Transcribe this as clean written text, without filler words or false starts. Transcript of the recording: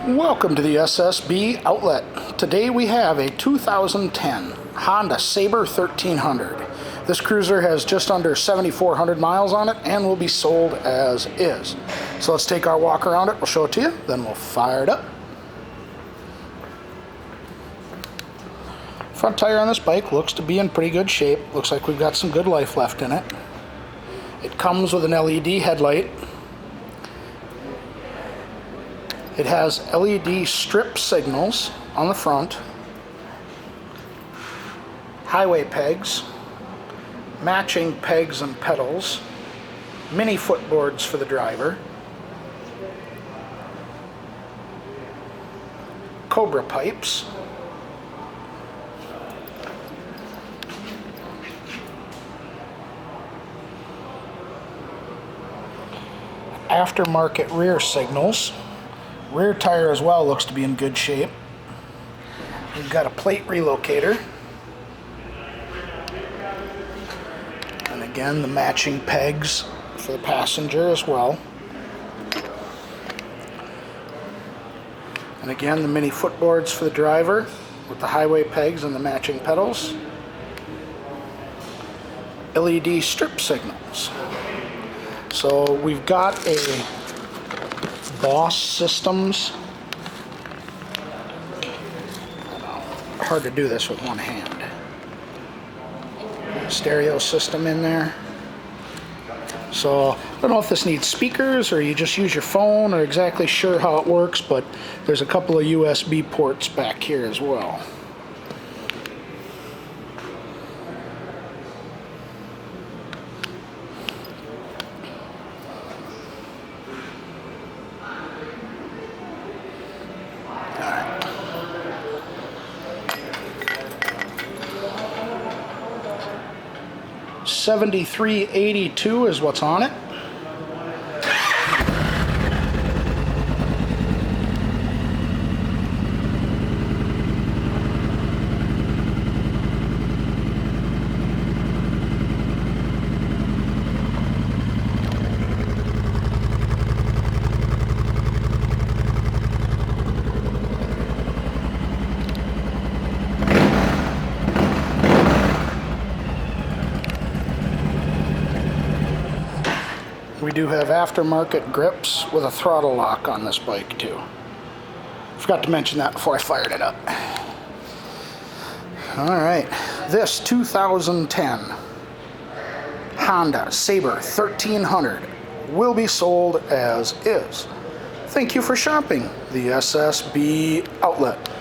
Welcome to the SSB Outlet. Today we have a 2010 Honda Sabre 1300. This cruiser has just under 7,400 miles on it and will be sold as is. So let's take our walk around it, we'll show it to you, then we'll fire it up. Front tire on this bike looks to be in pretty good shape. Looks like we've got some good life left in it. It comes with an LED headlight. It has LED strip signals on the front, highway pegs, matching pegs and pedals, mini footboards for the driver, Cobra pipes, aftermarket rear signals. Rear tire as well looks to be in good shape. We've got a plate relocator. And again, the matching pegs for the passenger as well. And again, the mini footboards for the driver with the highway pegs and the matching pedals. LED strip signals. So we've got a Boss Systems. Hard to do this with one hand. Stereo system in there. So I don't know if this needs speakers or you just use your phone, or exactly sure how it works, but there's a couple of USB ports back here as well. $73.82 is what's on it. We do have aftermarket grips with a throttle lock on this bike too. Forgot to mention that before I fired it up. Alright, this 2010 Honda Sabre 1300 will be sold as is. Thank you for shopping the SSB Outlet.